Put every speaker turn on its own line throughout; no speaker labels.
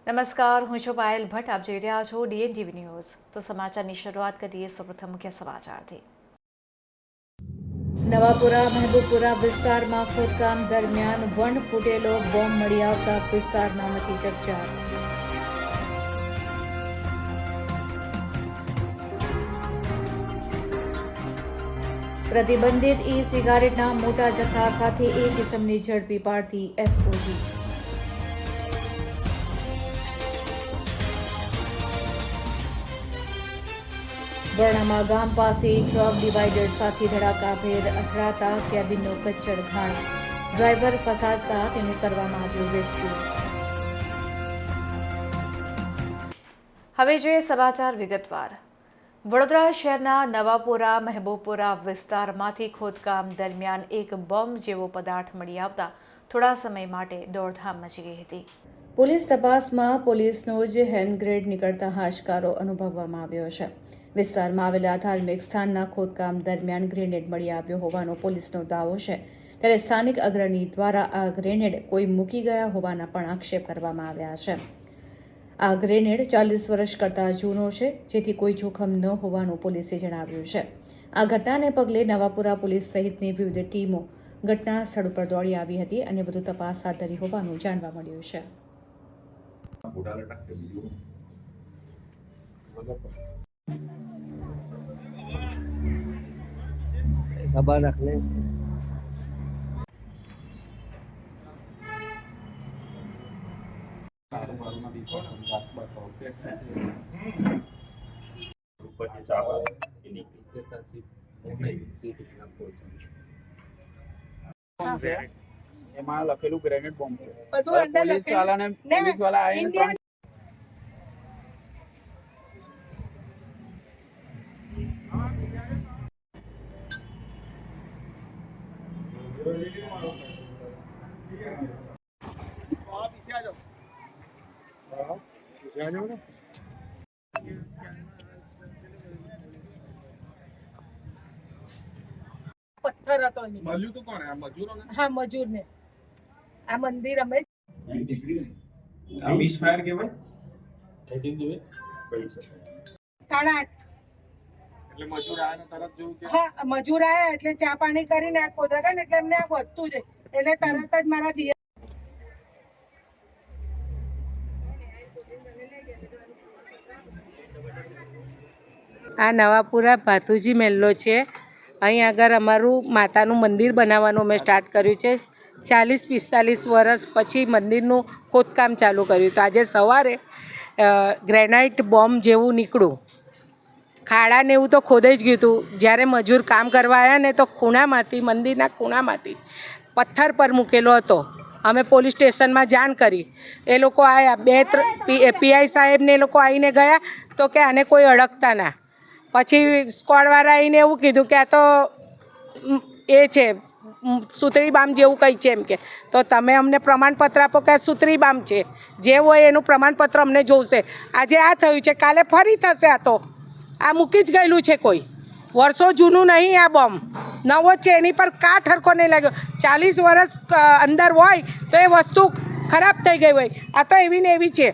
નમસ્કાર, હું છું પાયલ ભટ્ટ. આપ જોઈ રહ્યા છો DNTV ન્યૂઝ. તો સમાચારની શરૂઆત કરીએ સૌપ્રથમ મુખ્ય સમાચારથી. નવાપુરા મહેબૂબપુરા વિસ્તારમાં ખોદકામ દરમિયાન વન ફૂટેલો બોમ્બ મળી આવતા વિસ્તારમાં મચી ચકચાર. પ્રતિબંધિત સિગારેટના મોટા જથ્થા સાથે એક ઇસમને ઝડપી પાડતી SOG. વરણામા ગામ પાસે ટ્રક ડિવાઈડર સાથે ધડાકાભેર અથડાતા કેબિનનો કચ્છળ ખાણ. ડ્રાઈવર ફસાતા તેનું કરવામાં આવ્યું રેસ્ક્યુ. હવે જોઈએ સમાચાર વિગતવાર. વડોદરા શહેરના નવાપુરા મહેબૂબપુરા વિસ્તારમાંથી ખોદકામ દરમિયાન એક બોમ્બ જેવો પદાર્થ મળી આવતા થોડા સમય માટે દોડધામ મચી ગઈ હતી. પોલીસ તપાસમાં પોલીસનો જ હેન્ડ ગ્રેડ નીકળતા હાશકારો અનુભવવામાં આવ્યો છે. વિસ્તારમાં આવેલા ધાર્મિક સ્થાનના ખોદકામ દરમિયાન ગ્રેનેડ મળી આવ્યો હોવાનો પોલીસનો દાવો છે. ત્યારે સ્થાનિક અગ્રણી દ્વારા આ ગ્રેનેડ કોઈ મૂકી ગયા હોવાના પણ આક્ષેપ કરવામાં આવ્યા છે. આ ગ્રેનેડ 40 વર્ષ કરતાં જૂનો છે, જેથી કોઈ જોખમ ન હોવાનું પોલીસે જણાવ્યું છે. આ ઘટનાને પગલે નવાપુરા પોલીસ સહિતની વિવિધ ટીમો ઘટના સ્થળ પર દોડી આવી હતી અને વધુ તપાસ હાથ ધરી હોવાનું જાણવા મળ્યું છે.
साबा रख ले।
ऊपर के चावल के नीचे सा सीट
છે એમાં લખેલું ગ્રેનેડ બોમ્બ છે. પોલીસ વાળા આવીને
પથ્થર હતો
મળ્યું તો કોણ? આ મજૂરોને?
હા, મજૂરને. આ મંદિર અમે
આ મિસફાયર કહેવાય?
કહી શકાય.
8:30
એટલે મજૂર આયા ને તરત જેવું કે
હા, મજૂર આયા એટલે ચા પાણી કરીને આ ખોદા ને એટલે એમને આ વસ્તુ છે એટલે તરત જ મારા દિયર આ નવાપુરા ભાતુજી મેલ્લો છે. અહીં આગળ અમારું માતાનું મંદિર બનાવવાનું અમે સ્ટાર્ટ કર્યું છે. 40-45 વર્ષ પછી મંદિરનું ખોદકામ ચાલુ કર્યું. તો આજે સવારે ગ્રેનાઇટ બોમ્બ જેવું નીકળ્યું. ખાડાને એવું તો ખોદાઈ જ ગયું હતું. જ્યારે મજૂર કામ કરવા આવ્યા ને તો ખૂણામાંથી, મંદિરના ખૂણામાંથી પથ્થર પર મૂકેલો હતો. અમે પોલીસ સ્ટેશનમાં જાણ કરી. એ લોકો આવ્યા, 2-3 PI સાહેબને એ લોકો આવીને ગયા તો કે આને કોઈ અડકતા ના. પછી સ્કોડવાળા આવીને એવું કીધું કે આ તો એ છે સુતરી બામ જેવું કંઈ છે એમ કે. તો તમે અમને પ્રમાણપત્ર આપો કે આ સુતરી બામ છે, જે હોય એનું પ્રમાણપત્ર અમને જોઈશે. આજે આ થયું છે, કાલે ફરી થશે. આ તો આ મૂકી જ ગયેલું છે, કોઈ વર્ષો જૂનું નહીં. આ બોમ્બ નવો જ છે, એની પર કાટ હરખો નહીં લાગ્યો. 40 વર્ષ અંદર હોય તો એ વસ્તુ ખરાબ થઈ ગઈ હોય. આ તો એવી ને એવી છે.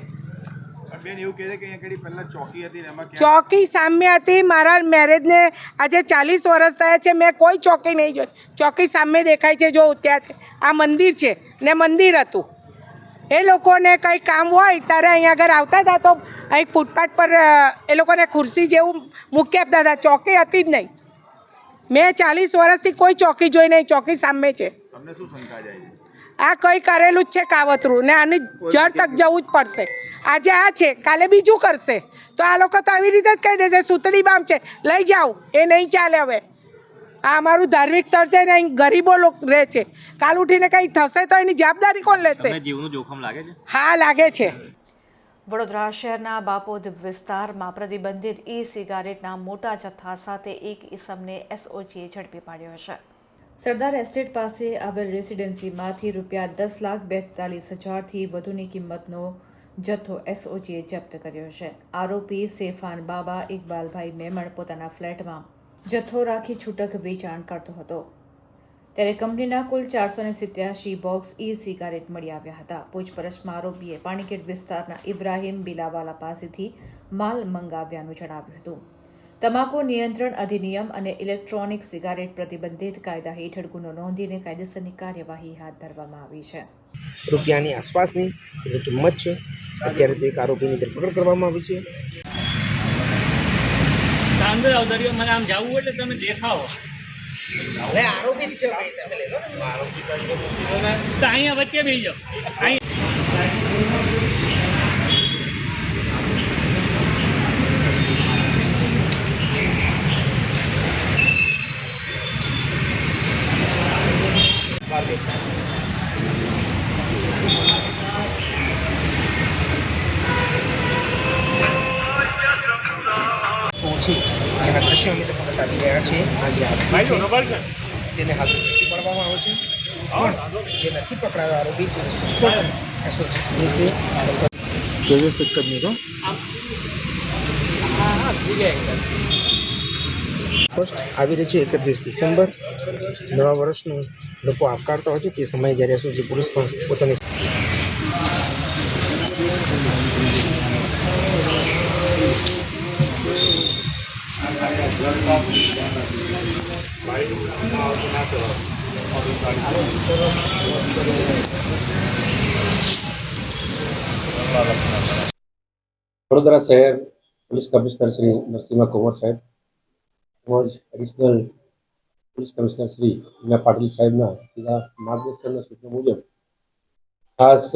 બેન એવું કહે છે કે અહીંયા પહેલા ચોકી હતી ને એમાં
ચોકી સામે હતી. મારા મેરેજને આજે 40 વર્ષ થયા છે, મેં કોઈ ચોકી નહીં જોઈ. ચોકી સામે દેખાય છે, જો ત્યાં છે. આ મંદિર છે ને મંદિર હતું. એ લોકોને કંઈ કામ હોય ત્યારે અહીંયા આગળ આવતા હતા તો અહીં ફૂટપાથ પર એ લોકોને ખુરશી જેવું મૂકી આપતા હતા. ચોકી હતી જ નહીં. મેં 40 વર્ષથી કોઈ ચોકી જોઈ નહીં. ચોકી સામે છે.
તમને શું શંકા જાય છે?
આ કંઈ કરેલું જ છે કાવતરું, ને આની જડ તક જવું જ પડશે. આજે આ છે, કાલે બીજું કરશે. તો આ લોકો તો આવી રીતે જ કહી દેશે સુતડી બામ છે, લઈ જાઓ. એ નહીં ચાલે. હવે આ અમારું ધાર્મિક સ્થળ છે ને અહીં ગરીબો લોકો રહે છે. કાલ ઉઠીને કંઈ થશે તો એની જવાબદારી કોણ લેશે?
જીવનું જોખમ લાગે છે?
હા, લાગે છે.
વડોદરા શહેરના બાપોદ વિસ્તારમાં પ્રતિબંધિત સિગારેટના મોટા જથ્થા સાથે એક ઇસમને SOGએ ઝડપી પાડ્યો છે. સરદાર એસ્ટેટ પાસે આવેલ રેસિડેન્સીમાંથી ₹10,42,000થી વધુની કિંમતનો જથ્થો SOGએ જપ્ત કર્યો છે. આરોપી સેફાન બાબા ઇકબાલભાઈ મેમણ પોતાના ફ્લેટમાં જથ્થો રાખી છૂટક વેચાણ કરતો હતો. ત્યારે કંપનીના કુલ 487 બોક્સ ઈ સિગારેટ મળી આવ્યા હતા. પૂછપરછમાં આરોપીએ પાણીગેટ વિસ્તારના ઇબ્રાહીમ બિલાવાલા પાસેથી માલ મંગાવ્યાનું જણાવ્યું હતું. તમાકુ નિયંત્રણ અધિનિયમ અને ઇલેક્ટ્રોનિક સિગારેટ પ્રતિબંધિત કાયદા હેઠળ ગુનો નોંધીને કાયદેસરની કાર્યવાહી હાથ ધરવામાં આવી છે.
રૂપિયાની આસપાસની એની કિંમત છે. અત્યારે તો એક આરોપીની ધરપકડ કરવામાં આવી છે.
અંદર અવતરીઓ મને આમ જવું હોય એટલે તમે દેખાવો
હવે આરોપી જ છે ભાઈ, તમે લઈ લો ને.
તો અહીંયા વચ્ચે બેસી જાઓ.
પહોંચી એના દ્રશ્યો અમે તમને બતાવી રહ્યા છીએ. આ જે આરોપી છે તેને હાલ પકડી પાડવામાં આવે છે, પણ જે નથી પકડાયો આરોપી તેને ફર્સ્ટ આવી રહી છે 31 ડિસેમ્બર. નવા વર્ષનું લોકો આવકારતા હોય છે તે સમયે જ્યારે એસઓજી પોલીસ પણ પોતાની
વડોદરા શહેર પોલીસ કમિશનર શ્રી નરસિંહ કુંવર સાહેબ તેમજ additional police commissioner Shri Meena Patil સાહેબના સીધા માર્ગદર્શનના સૂચનો મુજબ ખાસ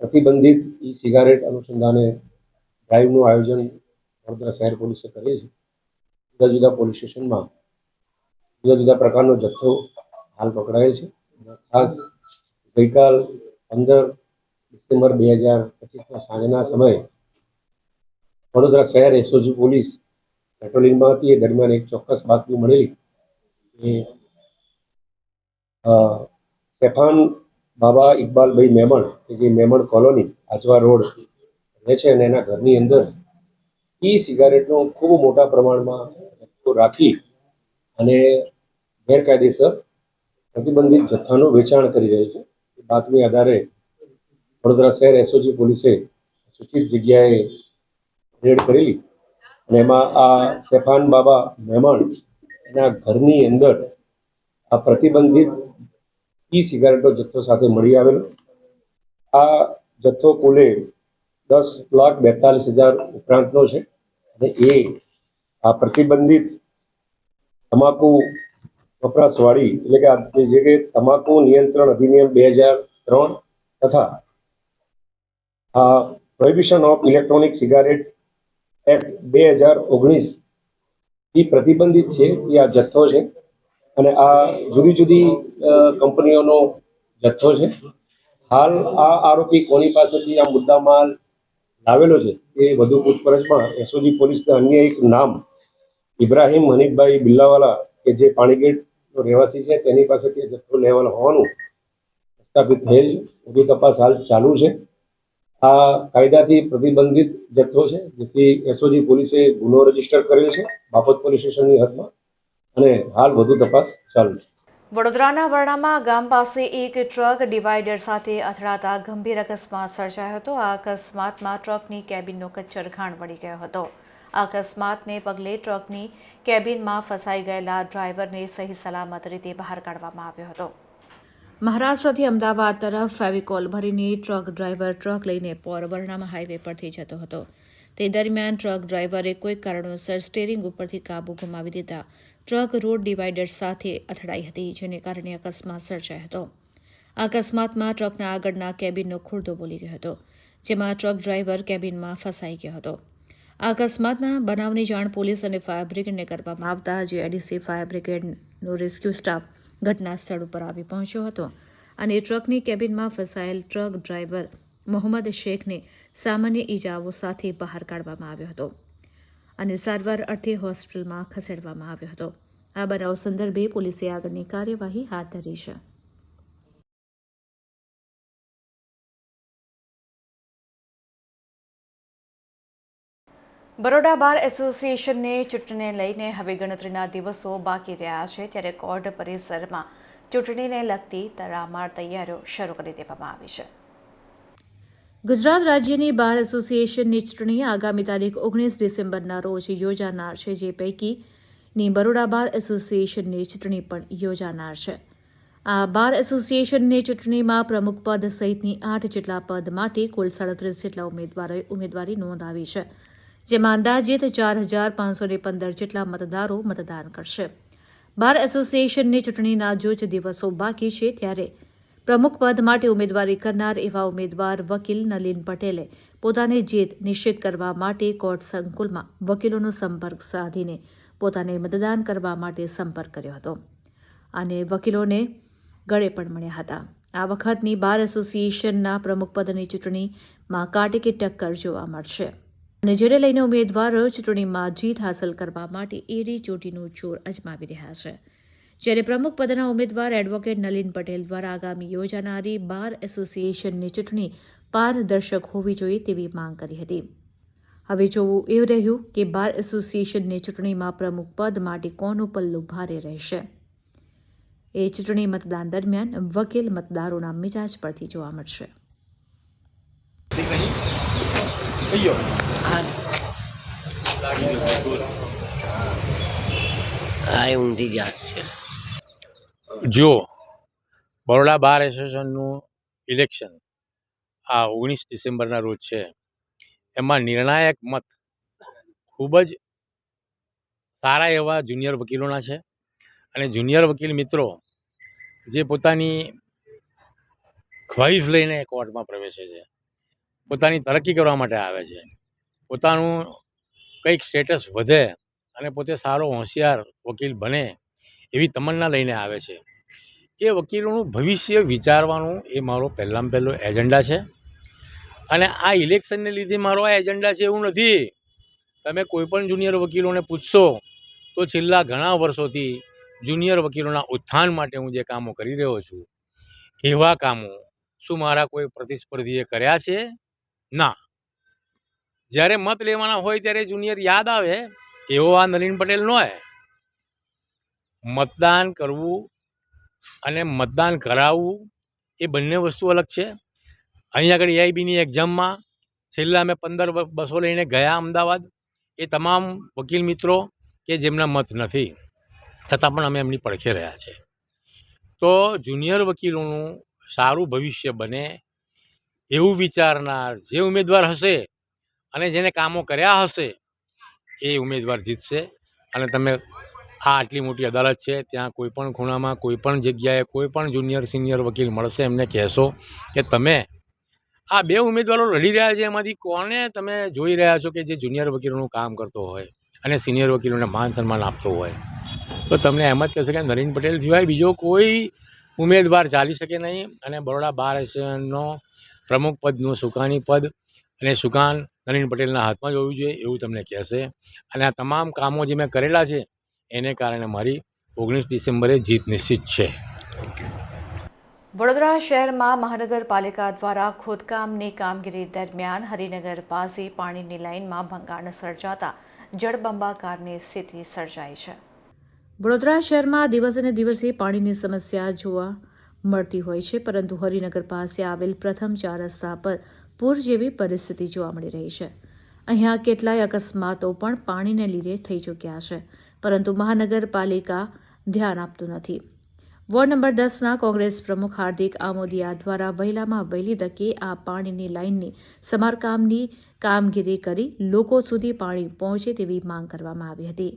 પ્રતિબંધિત ઈ સિગારેટ અનુસંધાને ડ્રાઈવનું આયોજન વડોદરા શહેર પોલીસે કરીએ છીએ. જુદા જુદા પોલીસ સ્ટેશનમાં જુદા જુદા પ્રકારનો જથ્થો હાલ પકડાયેલ છે. ખાસ ગઈકાલ 15 ડિસેમ્બર 2025ના સાંજના સમયે વડોદરા શહેર એસઓજી પોલીસ પેટ્રોલિંગમાં હતી. એ દરમિયાન એક ચોક્કસ બાતમી મળેલી કે સેફાન બાબા ઇકબાલભાઈ મેમણ કે જે મેમણ કોલોની આજવા રોડ રહે છે અને એના ઘરની અંદર ઈ સિગારેટનો ખૂબ મોટા પ્રમાણમાં જથ્થો રાખી અને ગેરકાયદેસર પ્રતિબંધિત જથ્થાનું વેચાણ કરી રહ્યો છે. એ બાતમી આધારે વડોદરા શહેર એસઓજી પોલીસે સૂચિત જગ્યાએ રેડ કરેલી અને એમાં આ સેફાન બાબા મહેમાન એના ઘરની અંદર આ પ્રતિબંધિત ઈ સિગારેટનો જથ્થો સાથે મળી આવેલો. આ જથ્થો કુલે 10,42,000 ઉપરાંતનો છે અને એ આ પ્રતિબંધિત તમાકુ વપરાશવાળી એટલે કે જે કે તમાકુ નિયંત્રણ અધિનિયમ 2003 તથા આ prohibition of electronic cigarette act 2019 એ પ્રતિબંધિત છે. એ આ જથ્થો છે અને આ જુદી જુદી કંપનીઓનો જથ્થો છે. હાલ આ આરોપી કોની પાસેથી આ મુદ્દામાલ લાવેલો છે એ વધુ પૂછપરછમાં એસઓજી પોલીસના અન્ય એક નામ ઇબ્રાહીમ હનીફભાઈ બિલ્લાવાલા કે જે પાણીગેટનો રહેવાસી છે તેની પાસેથી જથ્થો લેવાનો હોવાનું સ્થાપિત થયેલ. વધુ તપાસ હાલ ચાલુ છે. આ કાયદાથી પ્રતિબંધિત જથ્થો છે જેથી એસઓજી પોલીસે ગુનો રજીસ્ટર કરેલ છે બાપત પોલીસ સ્ટેશનની હદમાં અને હાલ વધુ તપાસ ચાલુ છે.
વડોદરાના વરણામાં ગામ પાસે એક ટ્રક ડિવાઈડર સાથે અથડાતા ગંભીર અકસ્માત સર્જાયો હતો. આ અકસ્માતમાં ટ્રકની કેબિનનો કચ્છરખાણ વળી ગયો હતો. આ અકસ્માતને પગલે ટ્રકની કેબિનમાં ફસાઈ ગયેલા ડ્રાઈવરને સહી સલામત રીતે બહાર કાઢવામાં આવ્યો હતો. મહારાષ્ટ્રથી અમદાવાદ તરફ ફેવિકોલ ભરીને ટ્રક લઈને વરણામાં હાઈવે પરથી જતો હતો. તે દરમિયાન ટ્રક ડ્રાઈવરે કોઈક કારણોસર સ્ટીયરિંગ ઉપરથી કાબુ ગુમાવી દીધા ટ્રક રોડ ડિવાઈડર સાથે અથડાઈ હતી, જેને કારણે અકસ્માત સર્જાયો હતો. આ અકસ્માતમાં ટ્રકના આગળના કેબિનનો ખુરદો બોલી ગયો હતો, જેમાં ટ્રક ડ્રાઈવર કેબિનમાં ફસાઈ ગયો હતો. આ અકસ્માતના બનાવની જાણ પોલીસ અને ફાયર બ્રિગેડને કરવામાં આવતા જીઆઈડીસી ફાયર બ્રિગેડનો રેસ્ક્યુ સ્ટાફ ઘટના સ્થળ ઉપર આવી પહોંચ્યો હતો અને ટ્રકની કેબિનમાં ફસાયેલ ટ્રક ડ્રાઈવર મોહમ્મદ શેખને સામાન્ય ઈજાઓ સાથે બહાર કાઢવામાં આવ્યો હતો અને સારવાર અર્થે હોસ્પિટલમાં ખસેડવામાં આવ્યો હતો. આ બનાવ સંદર્ભે પોલીસે આગળની કાર્યવાહી હાથ ધરી છે. બરોડા બાર એસોસિએશનને ચૂંટણીને લઈને હવે ગણતરીના દિવસો બાકી રહ્યા છે, ત્યારે કોર્ટ પરિસરમાં ચૂંટણીને લગતી તડામાર તૈયારીઓ શરૂ કરી દેવામાં આવી છે. ગુજરાત રાજ્યની બાર એસોસિએશનની ચૂંટણી આગામી તારીખ 19 ડિસેમ્બરના રોજ યોજાનાર છે, જે પૈકીની બરોડા બાર એસોસિએશનની ચૂંટણી પણ યોજાનાર છે. આ બાર એસોસિએશનની ચૂંટણીમાં પ્રમુખ પદ સહિતની 8 જેટલા પદ માટે કુલ 37 જેટલા ઉમેદવારોએ ઉમેદવારી નોંધાવી છે, જેમાં અંદાજિત 4,515 જેટલા મતદારો મતદાન કરશે. બાર એસોસિએશનની ચૂંટણીના જ દિવસો બાકી છે, ત્યારે પ્રમુખ પદ માટે ઉમેદવારી કરનાર એવા ઉમેદવાર વકીલ નલિન પટેલે પોતાની જીત નિશ્ચિત કરવા માટે કોર્ટ સંકુલમાં વકીલોનો સંપર્ક સાધીને પોતાને મતદાન કરવા માટે સંપર્ક કર્યો હતો અને વકીલોને ગળે પણ મળ્યા હતા. આ વખતની બાર એસોસિએશનના પ્રમુખ પદની ચૂંટણીમાં કાટેકી ટક્કર જોવા મળશે અને જેને લઈને ઉમેદવારો ચૂંટણીમાં જીત હાંસલ કરવા માટે એડી ચોટીનું જોર અજમાવી રહ્યા છે. જ્યારે પ્રમુખ પદના ઉમેદવાર એડવોકેટ નલિન પટેલ દ્વારા આગામી યોજાનારી બાર એસોસિએશનની ચૂંટણી પારદર્શક હોવી જોઈએ તેવી માંગ કરી હતી. હવે જોવું એવું રહ્યું કે બાર એસોસિએશનની ચૂંટણીમાં પ્રમુખ પદ માટે કોનું પલ્લું ભારે રહેશે. એ ચૂંટણી મતદાન દરમિયાન વકીલ મતદારોના મિજાજ પરથી જોવા મળશે.
ઊંધી જાત છે.
જો બરોડા બાર એસોસિએશનનું ઇલેક્શન આ 19 ડિસેમ્બરના રોજ છે, એમાં નિર્ણાયક મત ખૂબ જ સારા એવા જુનિયર વકીલોના છે અને જુનિયર વકીલ મિત્રો જે પોતાની ખ્વાહિશ લઈને કોર્ટમાં પ્રવેશે છે, પોતાની તરક્કી કરવા માટે આવે છે, પોતાનું કંઈક સ્ટેટસ વધે અને પોતે સારો હોશિયાર વકીલ બને એવી તમન્ના લઈને આવે છે. એ વકીલોનું ભવિષ્ય વિચારવાનું એ મારો પહેલાં પહેલો એજન્ડા છે અને આ ઇલેક્શનને લીધે મારો આ એજન્ડા છે એવું નથી. તમે કોઈ પણ જુનિયર વકીલોને પૂછશો તો છેલ્લા ઘણા વર્ષોથી જુનિયર વકીલોના ઉત્થાન માટે હું જે કામો કરી રહ્યો છું, એવા કામો શું મારા કોઈ પ્રતિસ્પર્ધીએ કર્યા છે? ના. જ્યારે મત લેવાના હોય ત્યારે જુનિયર યાદ આવે એવો આ નલિન પટેલ નો હોય. મતદાન કરવું અને મતદાન કરાવવું એ બંને વસ્તુ અલગ છે. અહીં આગળ એઆઈબીની એક્ઝામમાં છેલ્લા અમે 15 બસો લઈને ગયા અમદાવાદ, એ તમામ વકીલ મિત્રો કે જેમના મત નથી, છતાં પણ અમે એમની પડખે રહ્યા છે. તો જુનિયર વકીલોનું સારું ભવિષ્ય બને એવું વિચારનાર જે ઉમેદવાર હશે અને જેને કામો કર્યા હશે એ ઉમેદવાર જીતશે. અને તમે આ આટલી મોટી અદાલત છે, ત્યાં કોઈ પણ ખૂણામાં કોઈ પણ જગ્યાએ કોઈ પણ જુનિયર સિનિયર વકીલ મળશે, એમને કહેશો કે તમે આ બે ઉમેદવારો લડી રહ્યા છે, એમાંથી કોને તમે જોઈ રહ્યા છો કે જે જુનિયર વકીલોનું કામ કરતો હોય અને સિનિયર વકીલોને માન સન્માન આપતો હોય, તો તમને એમ જ કહેશે કે નલિન પટેલ સિવાય બીજો કોઈ ઉમેદવાર ચાલી શકે નહીં. અને બરોડા બાર એસોસિએશનનો પ્રમુખ પદનું સુકાની પદ અને સુકાન નલિન પટેલના હાથમાં જ હોવું જોઈએ એવું તમને કહેશે. અને આ તમામ કામો જે મેં કરેલા છે એને કારણે મારી 19 ડિસેમ્બરે જીત નિશ્ચિત છે.
વડોદરા શહેરમાં મહાનગરપાલિકા દ્વારા ખોદકામની કામગીરી દરમિયાન હરિનગર પાસે પાણીની લાઇનમાં ભંગાણ સર્જાતા જળબંબાકારની સ્થિતિ સર્જાઈ છે. વડોદરા શહેરમાં દિવસે ને દિવસે પાણીની સમસ્યા જોવા મળતી હોય છે, પરંતુ હરિનગર પાસે આવેલ પ્રથમ 4 રસ્તા પર પૂર જેવી પરિસ્થિતિ જોવા મળી રહી છે. અહીંયા કેટલાય અકસ્માતો પણ પાણીને લીધે થઈ ચૂક્યા છે, પરંતુ મહાનગરપાલિકા ધ્યાન આપતું નથી. વોર્ડ નંબર 10ના કોંગ્રેસ પ્રમુખ હાર્દિક આમોદિયા દ્વારા વહેલામાં વહેલી તકે આ પાણીની લાઇનની સમારકામની કામગીરી કરી લોકો સુધી પાણી પહોંચે તેવી માંગ કરવામાં આવી હતી.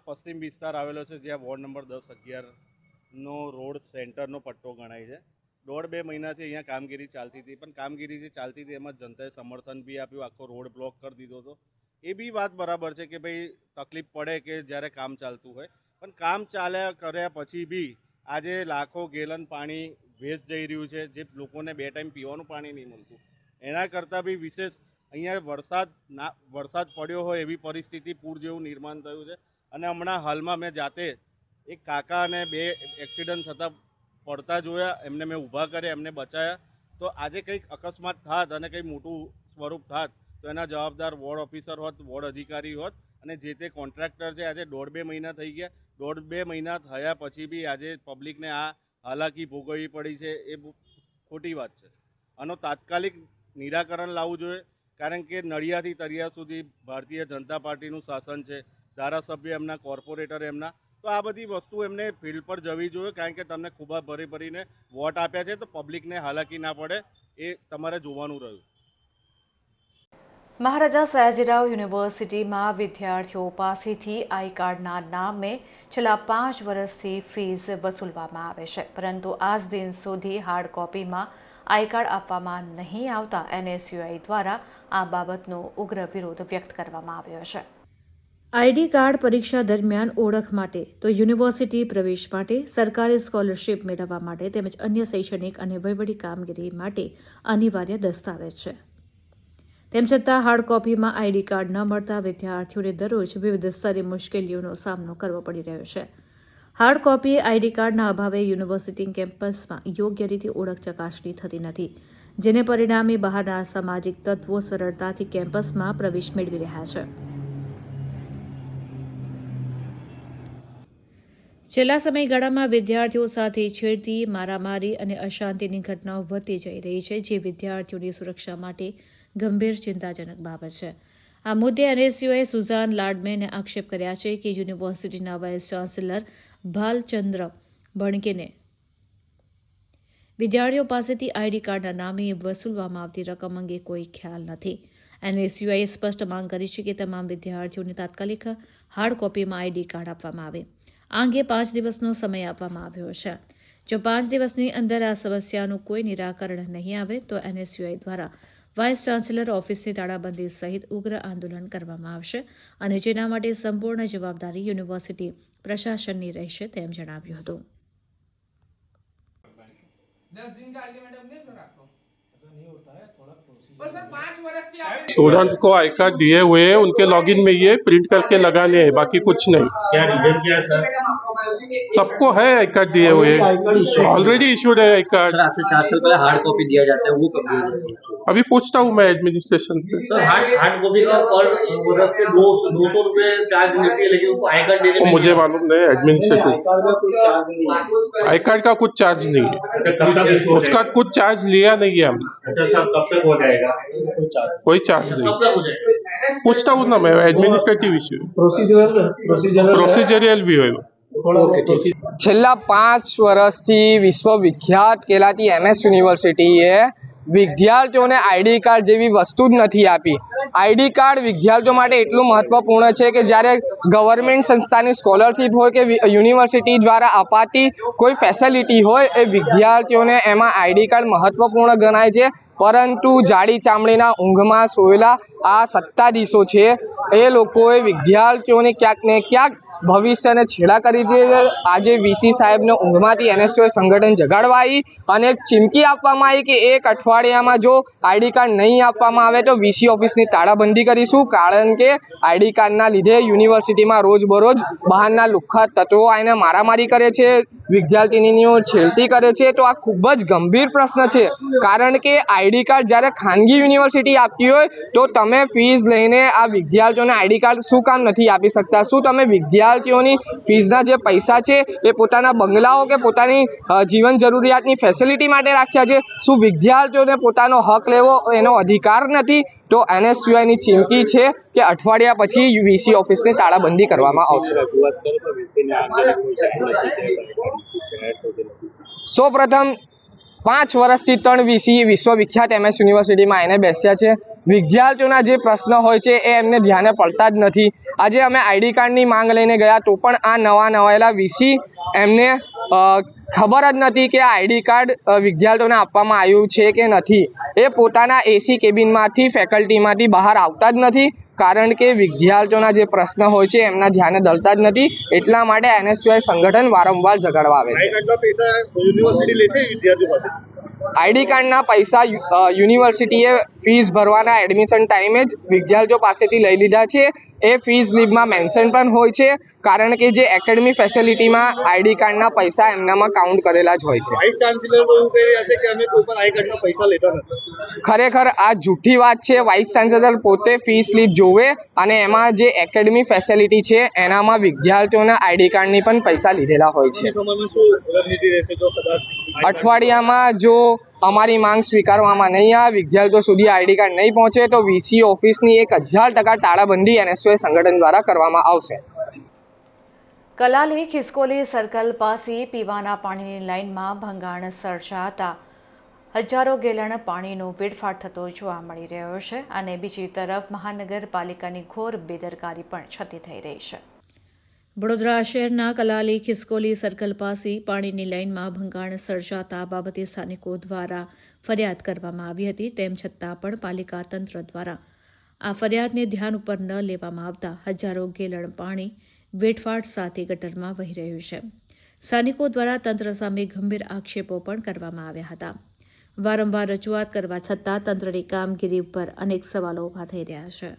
પશ્ચિમ વિસ્તાર આવેલો છે, જ્યાં વોર્ડ નંબર 10-11નો રોડ સેન્ટરનો પટ્ટો ગણાય છે. 1.5-2 મહિનાથી અહીંયા કામગીરી ચાલતી હતી, પણ કામગીરી જે ચાલતી હતી એમાં જનતાએ સમર્થન બી આપ્યું, આખો રોડ બ્લોક કરી દીધો હતો. એ બી વાત બરાબર છે કે ભાઈ તકલીફ પડે કે જ્યારે કામ ચાલતું હોય, પણ કામ કર્યા પછી બી આજે લાખો ગેલન પાણી વેસ્ટ જઈ રહ્યું છે, જે લોકોને 2 ટાઈમ પીવાનું પાણી નહીં મળતું. એના કરતાં બી વિશેષ અહીંયા વરસાદ પડ્યો હોય એવી પરિસ્થિતિ, પૂર જેવું નિર્માણ થયું છે. અને હમણાં હાલમાં મેં જાતે એક કાકા અને 2 એક્સિડન્ટ થતાં પડતા જોયા, એમને મેં ઊભા કર્યા, એમને બચાયા. તો આજે કંઈક અકસ્માત થાત અને કંઈ મોટું સ્વરૂપ થાત તો એના જવાબદાર વોર્ડ ઓફિસર હોત, વોર્ડ અધિકારી હોત, અને જે તે કોન્ટ્રાક્ટર છે. આજે 1.5-2 મહિના થઈ ગયા. 1.5-2 મહિના થયા પછી બી આજે પબ્લિકને આ હાલાકી ભોગવવી પડી છે, એ ખોટી વાત છે. આનો તાત્કાલિક નિરાકરણ લાવવું જોઈએ, કારણ કે નડિયાદથી તરિયા સુધી ભારતીય જનતા પાર્ટીનું શાસન છે, ધારાસભ્ય એમના, કોર્પોરેટર એમના. તો આ બધી વસ્તુ એમને ફિલ્ડ પર જવી જોઈએ, કારણ કે તમને ખૂબ ભરીને વોટ આપ્યા છે, તો પબ્લિકને હાલાકી ના પડે એ તમારે જોવાનું રહ્યું.
મહારાજા સયાજીરાવ યુનિવર્સિટીમાં વિદ્યાર્થીઓ પાસેથી આઈ કાર્ડના નામે છેલ્લા 5 વર્ષથી ફીસ વસૂલવામાં આવે છે, પરંતુ આજ દિન સુધી હાર્ડ કોપીમાં આઈ કાર્ડ આપવામાં નહીં આવતા NSUI દ્વારા આ બાબતનો ઉગ્ર વિરોધ વ્યક્ત કરવામાં આવ્યો છે. આઈડી કાર્ડ પરીક્ષા દરમિયાન ઓળખ માટે તો યુનિવર્સિટી પ્રવેશ માટે, સરકારી સ્કોલરશીપ મેળવવા માટે તેમજ અન્ય શૈક્ષણિક અને વહીવટી કામગીરી માટે અનિવાર્ય દસ્તાવેજ છે. તેમ છતાં હાર્ડ કોપીમાં આઈડી કાર્ડ ન મળતા વિદ્યાર્થીઓને દરરોજ વિવિધ સ્તરે મુશ્કેલીઓનો સામનો કરવો પડી રહ્યો છે. હાર્ડ કોપી આઈડી કાર્ડના અભાવે યુનિવર્સિટી કેમ્પસમાં યોગ્ય રીતે ઓળખ ચકાસણી થતી નથી, જેને પરિણામે બહારના સામાજિક તત્વો સરળતાથી કેમ્પસમાં પ્રવેશ મેળવી રહ્યા છે. છેલ્લા સમયગાળામાં વિદ્યાર્થીઓ સાથે છેડતી, મારામારી અને અશાંતિની ઘટનાઓ વધતી જઈ રહી છે, જે વિદ્યાર્થીઓની સુરક્ષા માટે ગંભીર ચિંતાજનક બાબત છે. આ મુદ્દે NSUએ સુઝાન લાડમેને આક્ષેપ કર્યા છે કે યુનિવર્સિટીના વાઇસ ચાન્સેલર ભાલચંદ્ર બણકેને વિદ્યાર્થીઓ પાસેથી આઈડી કાર્ડના નામે વસૂલવામાં આવતી રકમ અંગે કોઈ ખ્યાલ નથી. NSUએ સ્પષ્ટ માંગ કરી છે કે તમામ વિદ્યાર્થીઓને તાત્કાલિક હાર્ડ કોપીમાં આઈડી કાર્ડ આપવામાં આવે. આ અંગે 5 દિવસનો સમય આપવામાં આવ્યો છે. જો 5 દિવસની અંદર આ સમસ્યાનું કોઈ નિરાકરણ નહીં આવે તો NSUI દ્વારા વાઇસ ચાન્સેલર ઓફિસની તાળાબંધી સહિત ઉગ્ર આંદોલન કરવામાં આવશે, અને જેના માટે સંપૂર્ણ જવાબદારી યુનિવર્સિટી પ્રશાસનની રહેશે તેમ જણાવ્યું હતું.
स्टूडेंट्स को आई कार्ड दिए हुए हैं, उनके लॉगिन में ये प्रिंट करके लगाने हैं, बाकी कुछ नहीं.
क्या रीजन क्या है सर?
सबको है आई कार्ड दिए हुए, ऑलरेडी इशूड है आई कार्ड.
आपसे 4 साल पहले हार्ड कॉपी दिया जाता है, वो कब दिया जाता है?
अभी पूछता हूँ मैं एडमिनिस्ट्रेशन से.
सर हार्ड कॉपी का पर बरस के 200 रुपए चार्ज मिलती है, लेकिन उसको आई कार्ड देने में
मुझे मालूम नहीं, एडमिनिस्ट्रेशन. आई कार्ड का कुछ चार्ज नहीं है, उसका कुछ चार्ज लिया नहीं है हमने.
अच्छा सर, कब तक हो जाएगा?
कोई चार्ज नहीं.
कब तक हो जाएगा?
पूछता हूँ ना मैं, एडमिनिस्ट्रेटिव इश्यू, प्रोसीजरल भी હોય.
છેલ્લા 5 વર્ષથી વિશ્વવિખ્યાત કહેલાતી MS યુનિવર્સિટીએ વિદ્યાર્થીઓને આઈડી કાર્ડ જેવી વસ્તુ જ નથી આપી. આઈડી કાર્ડ વિદ્યાર્થીઓ માટે એટલું મહત્વપૂર્ણ છે કે જ્યારે ગવર્મેન્ટ સંસ્થાની સ્કોલરશીપ હોય કે યુનિવર્સિટી દ્વારા અપાતી કોઈ ફેસિલિટી હોય, એ વિદ્યાર્થીઓને એમાં આઈડી કાર્ડ મહત્વપૂર્ણ ગણાય છે. પરંતુ જાડી ચામડીના ઊંઘમાં સોયેલા આ સત્તાધીશો છે, એ લોકોએ વિદ્યાર્થીઓને ક્યાંક ને ક્યાંક ભવિષ્યને છેડા કરી દીધે. આજે VC સાહેબને ઊંઘમાંથી NSUએ સંગઠન જગાડવા આવી અને એક ચીમકી આપવામાં આવી કે 1 અઠવાડિયામાં જો આઈડી કાર્ડ નહીં આપવામાં આવે તો VC ઓફિસની તાળાબંધી કરીશું, કારણ કે આઈડી કાર્ડના લીધે યુનિવર્સિટીમાં રોજબરોજ બહારના લુખ્ખા તત્વો આવીને મારામારી કરે છે, વિદ્યાર્થીનીઓ છેડતી કરે છે. તો આ ખૂબ જ ગંભીર પ્રશ્ન છે, કારણ કે આઈડી કાર્ડ જ્યારે ખાનગી યુનિવર્સિટી આપતી હોય તો તમે ફીસ લઈને આ વિદ્યાર્થીઓને આઈડી કાર્ડ શું કામ નથી આપી શકતા? શું તમે વિદ્યાર્થીઓની ફીસના જે પૈસા છે એ પોતાના બંગલાઓ કે પોતાની જીવન જરૂરિયાતની ફેસિલિટી માટે રાખ્યા છે? શું વિદ્યાર્થીઓને પોતાનો હક લેવો એનો અધિકાર નથી? તો NSUની ચીમકી છે કે અઠવાડિયા પછી VC ઓફિસની તાળાબંધી કરવામાં આવશે. સૌપ્રથમ 5 વર્ષથી 3 વીસી વિશ્વવિખ્યાત MS યુનિવર્સિટીમાં એને બેસ્યા છે. વિદ્યાર્થીઓના જે પ્રશ્ન હોય છે એ એમને ધ્યાને પડતા જ નથી. આજે અમે આઈડી કાર્ડની માંગ લઈને ગયા તો પણ આ નવાયેલા વીસી એમને ખબર જ નથી કે આ આઈડી કાર્ડ વિદ્યાર્થીઓને આપવામાં આવ્યું છે કે નથી. એ પોતાના એસી કેબિનમાંથી ફેકલ્ટીમાંથી બહાર આવતા જ નથી, કારણ કે વિદ્યાર્થીઓના જે પ્રશ્ન હોય છે એમના ધ્યાને દળતા જ નથી. એટલા માટે NSUI સંગઠન વારંવાર ઝઘડવા આવે છે. આઈડી કાર્ડના પૈસા યુનિવર્સિટીએ ફીસ ભરવાના એડમિશન ટાઈમે જ વિદ્યાર્થીઓ પાસેથી લઈ લીધા છે. એ ફીસ લીબમાં મેન્શન પણ હોય છે, કારણ કે જે એકેડમી ફેસિલિટીમાં આઈડી કાર્ડના પૈસા એમનામાં કાઉન્ટ કરેલા જ હોય છે.
વાઇસ ચાન્સેલર એવું કહી રહ્યા છે કે અમે કોઈ પણ આઈ કાર્ડના પૈસા લેતા નથી.
ખરેખર આ જૂઠી વાત છે. વાઇસ ચાન્સેલર પોતે ફી સ્લીપ જોવે અને એમાં જે એકેડમી ફેસિલિટી છે એનામાં વિદ્યાર્થીઓના આઈડી કાર્ડની પણ પૈસા લીધેલા હોય છે. અઠવાડિયામાં જો અમારી માંગ સ્વીકારવામાં નહીં આવે, વિદ્યાર્થીઓ સુધી આઈડી કાર્ડ નહીં પહોંચે તો વીસી ઓફિસની 1000% તાળાબંધી NSUI સંગઠન દ્વારા કરવામાં આવશે.
કલાલી ખિસકોલી સર્કલ પાસે પીવાના પાણીની લાઇનમાં ભંગાણ સર્જાતા હજારો ગેલણ પાણીનો વેડફાટ થતો જોવા મળી રહ્યો છે અને બીજી તરફ મહાનગરપાલિકાની ઘોર બેદરકારી પણ છતી થઈ રહી છે. વડોદરા શહેરના કલાલી ખિસકોલી સર્કલ પાસે પાણીની લાઇનમાં ભંગાણ સર્જાતા બાબતે સ્થાનિકો દ્વારા ફરિયાદ કરવામાં આવી હતી. તેમ છતાં પણ પાલિકા તંત્ર દ્વારા આ ફરિયાદને ધ્યાન ઉપર ન લેવામાં આવતા હજારો ગેલણ પાણી વેડફાટ સાથે ગટરમાં વહી રહ્યું છે. સ્થાનિકો દ્વારા તંત્ર સામે ગંભીર આક્ષેપો પણ કરવામાં આવ્યા હતા. વારંવાર રજૂઆત કરવા છતાં તંત્રની કામગીરી ઉપર અનેક સવાલો ઊભા થઈ રહ્યા છે.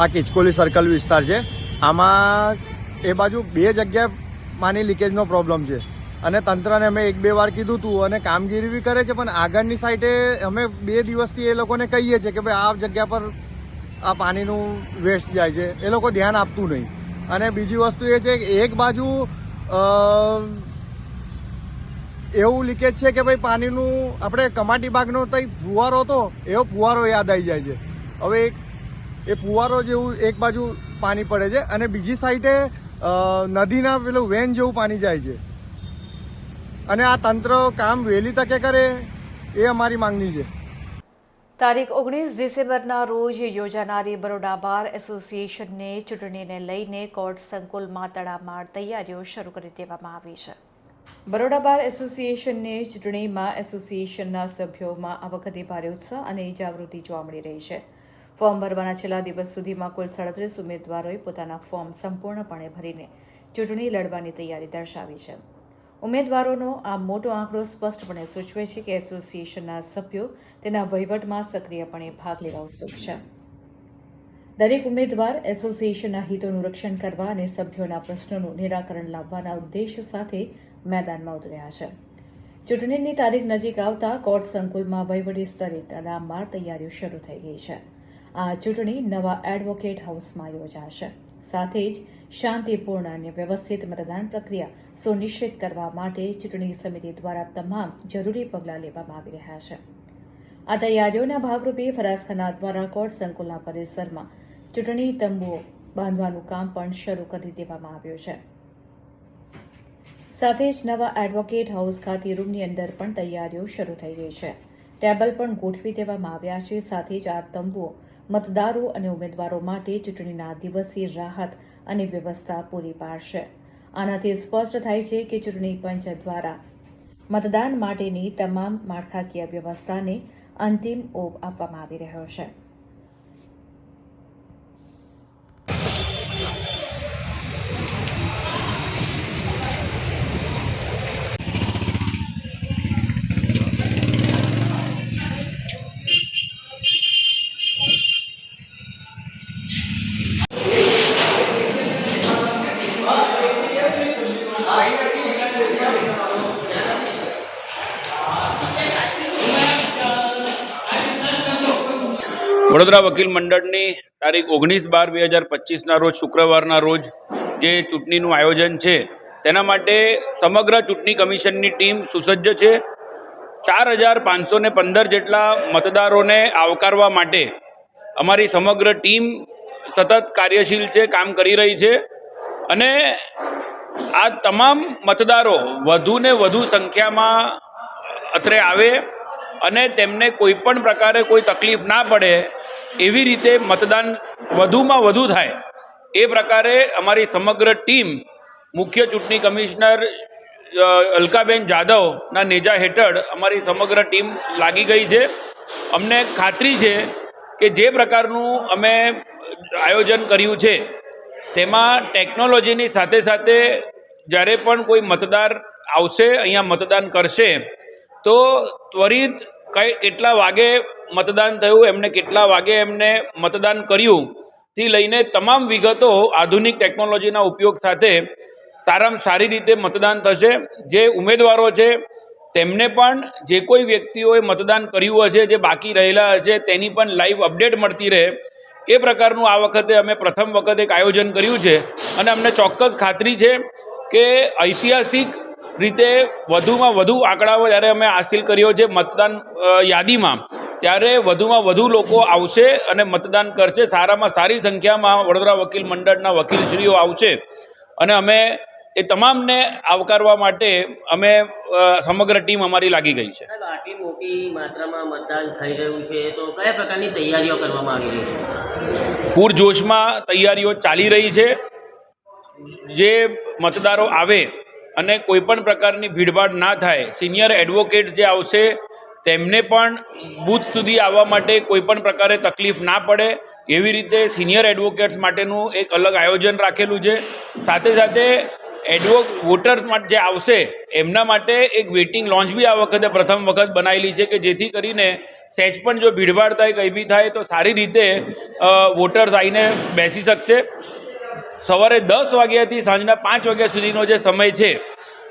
આ ખિસકોલી સર્કલ વિસ્તાર છે. આમાં એ બાજુ 2 જગ્યાએ પાણી લીકેજનો પ્રોબ્લેમ છે અને તંત્રને અમે 1-2 વાર કીધું હતું અને કામગીરી બી કરે છે, પણ આગળની સાઈડે અમે 2 દિવસથી એ લોકોને કહીએ છીએ કે ભાઈ આ જગ્યા પર આ પાણીનું વેસ્ટ જાય છે, એ લોકો ધ્યાન આપતું નહીં. અને બીજી વસ્તુ એ છે કે એક બાજુ એવું લીકેજ છે કે ભાઈ પાણીનું આપણે કમાટી બાગનો તઈ ફુવારો હતો એવો ફુવારો યાદ આવી જાય છે. હવે એ ફુવારો જેવું એક બાજુ પાણી પડે છે અને બીજી સાઈડે નદીના પેલું વેન જેવું પાણી જાય છે. અને આ તંત્ર કામ વહેલી તકે કરે એ અમારી માંગણી છે.
તારીખ 19 ડિસેમ્બરના રોજ યોજાનારી બરોડા બાર એસોસિએશનની ચૂંટણીને લઈને કોર્ટ સંકુલમાં તડામાર તૈયારીઓ શરૂ કરી દેવામાં આવી છે. બરોડા બાર એસોસિએશનની ચૂંટણીમાં એસોસિએશનના સભ્યોમાં આ વખતે ભારે ઉત્સાહ અને જાગૃતિ જોવા મળી રહી છે. ફોર્મ ભરવાના છેલ્લા દિવસ સુધીમાં કુલ 37 ઉમેદવારોએ પોતાના ફોર્મ સંપૂર્ણપણે ભરીને ચૂંટણી લડવાની તૈયારી દર્શાવી છે. ઉમેદવારોનો આ મોટો આંકડો સ્પષ્ટપણે સૂચવે છે કે એસોસિએશનના સભ્યો તેના વહીવટમાં સક્રિયપણે ભાગ લેવા ઉત્સુક છે. દરેક ઉમેદવાર એસોસિએશનના હિતોનું રક્ષણ કરવા અને સભ્યોના પ્રશ્નોનું નિરાકરણ લાવવાના ઉદ્દેશ સાથે મેદાનમાં ઉતર્યા છે. ચૂંટણીની તારીખ નજીક આવતા કોર્ટ સંકુલમાં વહીવટી સ્તરે તડામાર તૈયારીઓ શરૂ થઈ ગઈ છે. આ ચૂંટણી નવા એડવોકેટ હાઉસમાં યોજાશે. સાથે જ શાંતિપૂર્ણ અને વ્યવસ્થિત મતદાન પ્રક્રિયા સુનિશ્ચિત કરવા માટે ચૂંટણી સમિતિ દ્વારા તમામ જરૂરી પગલાં લેવામાં આવી રહ્યા છે. આ તૈયારીઓના ભાગરૂપે ફરાઝખાના દ્વારા કોર્ટ સંકુલના પરિસરમાં ચૂંટણી તંબુઓ બાંધવાનું કામ પણ શરૂ કરી દેવામાં આવ્યું છે. સાથે જ નવા એડવોકેટ હાઉસ ખાતે રૂમની અંદર પણ તૈયારીઓ શરૂ થઈ ગઈ છે. ટેબલ પણ ગોઠવી દેવામાં આવ્યા છે. સાથે જ આ તંબુઓ મતદારો અને ઉમેદવારો માટે ચૂંટણીના દિવસે રાહત અને વ્યવસ્થા પૂરી પાડશે. આનાથી સ્પષ્ટ થાય છે કે ચૂંટણી પંચ દ્વારા મતદાન માટેની તમામ માળખાકીય વ્યવસ્થાને અંતિમ ઓપ આપવામાં આવી રહ્યો છે.
વડોદરા વકીલ મંડળની તારીખ 19/12/2025ના રોજ શુક્રવારના રોજ જે ચૂંટણીનું આયોજન છે તેના માટે સમગ્ર ચૂંટણી કમિશનની ટીમ સુસજ્જ છે. 4515 જેટલા મતદારોને આવકારવા માટે અમારી સમગ્ર ટીમ સતત કાર્યશીલ છે, કામ કરી રહી છે અને આ તમામ મતદારો વધુને વધુ સંખ્યામાં અત્રે આવે અને તેમને કોઈ પણ પ્રકારે કોઈ તકલીફ ના પડે એવી રીતે મતદાન વધુમાં વધુ થાય એ પ્રકારે અમારી સમગ્ર ટીમ મુખ્ય ચૂંટણી કમિશનર અલકાબેન જાદવના નેજા હેઠળ અમારી સમગ્ર ટીમ લાગી ગઈ છે. અમને ખાતરી છે કે જે પ્રકારનું અમે આયોજન કર્યું છે તેમાં ટેકનોલોજીની સાથે સાથે જ્યારે પણ કોઈ મતદાર આવશે, અહીંયા મતદાન કરશે તો ત્વરિત કેટલા વાગે મતદાન થયું, એમને કેટલા વાગે એમને મતદાન કર્યું થી લઈને તમામ વિગતો આધુનિક ટેકનોલોજીના ઉપયોગ સાથે સારામાં સારી રીતે મતદાન થશે. જે ઉમેદવારો છે તેમને પણ જે કોઈ વ્યક્તિઓએ મતદાન કર્યું હશે, જે બાકી રહેલા હશે તેની પણ લાઈવ અપડેટ મળતી રહે એ પ્રકારનું આ વખતે અમે પ્રથમ વખત એક આયોજન કર્યું છે અને અમને ચોક્કસ ખાતરી છે કે ઐતિહાસિક રીતે વધુમાં વધુ આંકડાઓ જ્યારે અમે હાસિલ કર્યો છે મતદાન યાદીમાં, ત્યારે વધુમાં વધુ લોકો આવશે અને મતદાન કરશે. સારામાં સારી સંખ્યામાં વડોદરા વકીલ મંડળના વકીલશ્રીઓ આવશે અને અમે એ તમામને આવકારવા માટે અમે સમગ્ર ટીમ અમારી લાગી ગઈ છે.
આટલી મોટી માત્રામાં મતદાન થઈ રહ્યું છે તો કયા પ્રકારની તૈયારીઓ કરવામાં આવી રહી છે?
પૂરજોશમાં તૈયારીઓ ચાલી રહી છે. જે મતદારો આવે અને કોઈ પણ પ્રકારની ભીડભાડ ના થાય, સિનિયર એડવોકેટ જે આવશે તેમને પણ બૂથ સુધી આવવા માટે કોઈ પણ પ્રકારે તકલીફ ના પડે એવી રીતે સિનિયર એડવોકેટ્સ માટેનું એક અલગ આયોજન રાખેલું છે. સાથે સાથે વોટર્સ માટે જે આવશે એમના માટે એક વેઇટિંગ લોન્ચ બી આ વખતે પ્રથમ વખત બનાવેલી છે કે જેથી કરીને સહેજ પણ જો ભીડભાડ થાય, કંઈ બી થાય તો સારી રીતે વોટર્સ આવીને બેસી શકશે. સવારે 10 વાગ્યાથી સાંજના 5 વાગ્યા સુધીનો જે સમય છે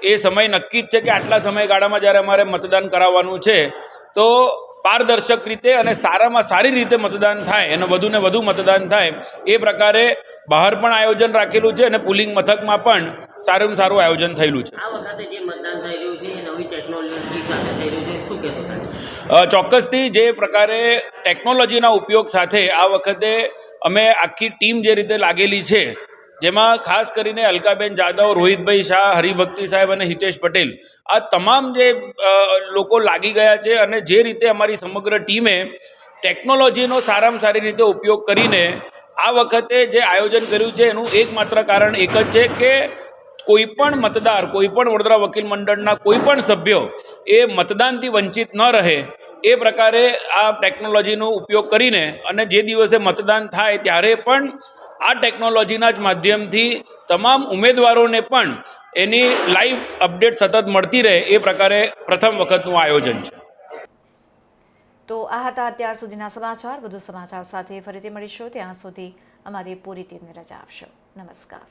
એ સમય નક્કી જ છે કે આટલા સમયગાળામાં જ્યારે અમારે મતદાન કરાવવાનું છે તો પારદર્શક રીતે અને સારામાં સારી રીતે મતદાન થાય અને વધુને વધુ મતદાન થાય એ પ્રકારે બહાર પણ આયોજન રાખેલું છે અને પુલિંગ મથકમાં પણ સારું સારું આયોજન થયેલું છે.
આ વખતે જે મતદાન થઈ રહ્યું છે એ નવી ટેકનોલોજી સાથે થઈ રહ્યું છે, શું કહેશો?
ચોક્કસથી જે પ્રકારે ટેકનોલોજીના ઉપયોગ સાથે આ વખતે અમે આખી ટીમ જે રીતે લાગેલી છે, જેમાં ખાસ કરીને અલકાબેન જાદવ, રોહિતભાઈ શાહ, હરિભક્તિ સાહેબ અને હિતેશ પટેલ, આ તમામ જે લોકો લાગી ગયા છે અને જે રીતે અમારી સમગ્ર ટીમે ટેકનોલોજીનો સારામાં સારી રીતે ઉપયોગ કરીને આ વખતે જે આયોજન કર્યું છે એનું એકમાત્ર કારણ એક જ છે કે કોઈ પણ મતદાર, કોઈ પણ વડોદરા વકીલ મંડળના કોઈ પણ સભ્યો એ મતદાનથી વંચિત ન રહે એ પ્રકારે આ ટેકનોલોજીનો ઉપયોગ કરીને અને જે દિવસે મતદાન થાય ત્યારે પણ આ ટેકનોલોજીના જ માધ્યમથી તમામ ઉમેદવારોને પણ એની લાઈવ અપડેટ સતત મળતી રહે એ પ્રકારે પ્રથમ વખતનું આયોજન છે.
તો આ હતા અત્યાર સુધીના સમાચાર. વધુ સમાચાર સાથે ફરીથી મળીશું. ત્યાં સુધી અમારી પૂરી ટીમને રજા આપશો. નમસ્કાર.